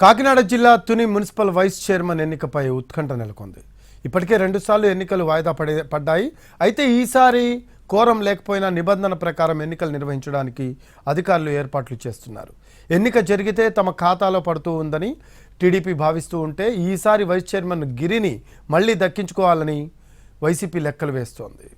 కాకినాడ జిల్లా Tuni municipal vice chairman ఎన్నికపై ఉత్కంఠ నెలకొంది. ఇప్పటికే 2 సార్లు ఎన్నికలు వాయిదా పడ్డాయి. అయితే ఈసారి కోరం లేకపోయినా నిబంధన ప్రకారం ఎన్నికలు నిర్వహించడానికి అధికారులు ఏర్పాట్లు చేస్తున్నారు. ఎన్నిక జరిగితే తమ ఖాతాలో పడుతూ ఉందని టీడీపీ భావిస్తూ ఉంటే ఈసారి వైస్ చైర్మన్ గిరిని మళ్లీ దక్కించుకోవాలని వైసీపీ లెక్కలు వేస్తోంది.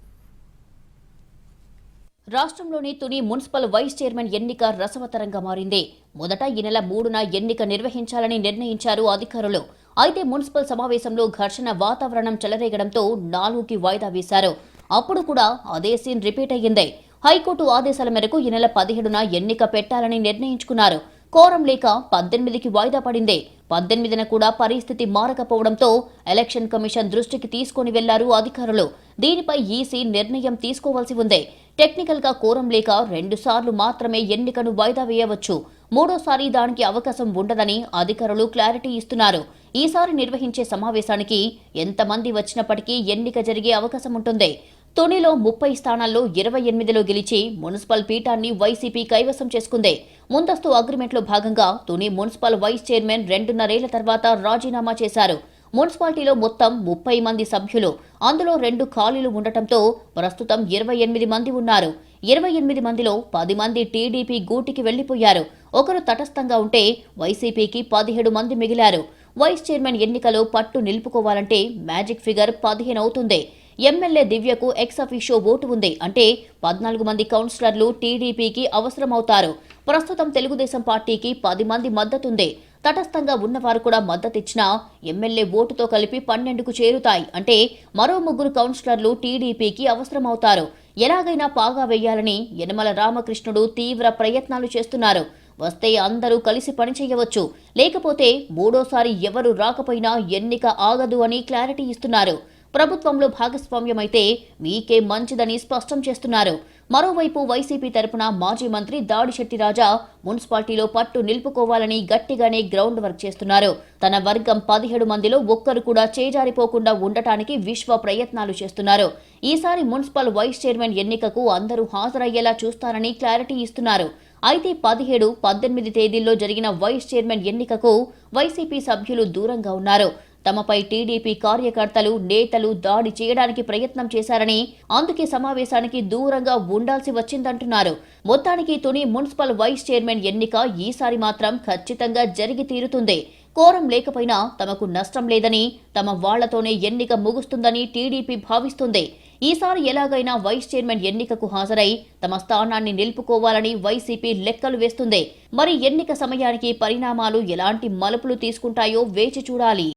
రాష్ట్రంలోని తుని మున్సిపల్ వైస్ చైర్మన్ ఎన్నిక రసవత్తరంగా మారింది. మొదట ఈ నెల 3న ఎన్నిక నిర్వహించాలని నిర్ణయించారు అధికారులు. అయితే మున్సిపల్ సమావేశంలో ఘర్షణ వాతావరణం చెలరేగడంతో 4కి వాయిదా వేశారు. అప్పుడు కూడా అదే సీన్ రిపీట్ అయ్యింది. హైకోర్టు ఆదేశాల మేరకు ఈ నెల 17న ఎన్నిక పెట్టాలని నిర్ణయించుకున్నారు. కోరం లేక 18కి వాయిదా పడింది. 18న కూడా పరిస్థితి మారకపోవడంతో ఎలక్షన్ కమిషన్ దృష్టికి తీసుకుని వెళ్లారు అధికారులు. దీనిపై ఈసీ నిర్ణయం తీసుకోవాల్సి ఉంది. టెక్నికల్ గా కోరం లేక 2 సార్లు మాత్రమే ఎన్నికను వాయిదా వేయవచ్చు. మూడోసారి దానికి అవకాశం ఉండదని అధికారులు క్లారిటీ ఇస్తున్నారు. ఈసారి నిర్వహించే సమావేశానికి ఎంతమంది వచ్చినప్పటికీ ఎన్నిక జరిగే అవకాశం ఉంటుంది. తునిలో 30 స్థానాల్లో 28లో గెలిచి మున్సిపల్ పీఠాన్ని వైసీపీ కైవసం చేసుకుంది. ముందస్తు అగ్రిమెంట్లో భాగంగా తుని మున్సిపల్ వైస్ చైర్మన్ 2.5 ఏళ్ల తర్వాత రాజీనామా చేశారు. మున్సిపాలిటీలో మొత్తం 30 మంది సభ్యులు, అందులో 2 ఖాళీలు ఉండటంతో ప్రస్తుతం 28 మంది ఉన్నారు. 28 మందిలో 10 మంది టీడీపీ గూటికి వెళ్లిపోయారు. ఒకరు తటస్థంగా ఉంటే వైసీపీకి 17 మంది మిగిలారు. వైస్ చైర్మన్ ఎన్నికలో పట్టు నిలుపుకోవాలంటే మ్యాజిక్ ఫిగర్ 15 అవుతుంది. ఎమ్మెల్యే దివ్యకు ఎక్స్ అఫీషియో ఓటు ఉంది. అంటే 14 మంది కౌన్సిలర్లు టీడీపీకి అవసరమవుతారు. ప్రస్తుతం తెలుగుదేశం పార్టీకి 10 మంది మద్దతుంది. తటస్థంగా ఉన్నవారు కూడా మద్దతిచ్చినా ఎమ్మెల్యే ఓటుతో కలిపి 12కు చేరుతాయి. అంటే మరో 3 కౌన్సిలర్లు టీడీపీకి అవసరమవుతారు. ఎలాగైనా పాగా వేయాలని యనమల రామకృష్ణుడు తీవ్ర ప్రయత్నాలు చేస్తున్నారు. వస్తే అందరూ కలిసి పనిచేయవచ్చు, లేకపోతే మూడోసారి ఎవరు రాకపోయినా ఎన్నిక ఆగదు అని క్లారిటీ ఇస్తున్నారు. ప్రభుత్వంలో భాగస్వామ్యమైతే మీకే మంచిదని స్పష్టం చేస్తున్నారు. మరోవైపు వైసీపీ తరపున మాజీ మంత్రి దాడిశెట్టి రాజా మున్సిపాలిటీలో పట్టు నిలుపుకోవాలని గట్టిగానే గ్రౌండ్ వర్క్ చేస్తున్నారు. తన వర్గం 17 మందిలో ఒక్కరు కూడా చేజారిపోకుండా ఉండటానికి విశ్వ ప్రయత్నాలు చేస్తున్నారు. ఈసారి మున్సిపల్ వైస్ చైర్మన్ ఎన్నికకు అందరూ హాజరయ్యేలా చూస్తారని క్లారిటీ ఇస్తున్నారు. అయితే 17, 18 తేదీల్లో జరిగిన వైస్ చైర్మన్ ఎన్నికకు వైసీపీ సభ్యులు దూరంగా ఉన్నారు. తమపై టీడీపీ కార్యకర్తలు, నేతలు దాడి చేయడానికి ప్రయత్నం చేశారని, అందుకే సమావేశానికి దూరంగా ఉండాల్సి వచ్చిందంటున్నారు. మొత్తానికి తుని మున్సిపల్ వైస్ చైర్మన్ ఎన్నిక ఈసారి మాత్రం ఖచ్చితంగా జరిగి తీరుతుంది. కోరం లేకపోయినా తమకు నష్టం లేదని, తమ వాళ్లతోనే ఎన్నిక ముగుస్తుందని టీడీపీ భావిస్తుంది. ఈసారి ఎలాగైనా వైస్ చైర్మన్ ఎన్నికకు హాజరై తమ స్థానాన్ని నిలుపుకోవాలని వైసీపీ లెక్కలు వేస్తుంది. మరి ఎన్నిక సమయానికి పరిణామాలు ఎలాంటి మలుపులు తీసుకుంటాయో వేచి చూడాలి.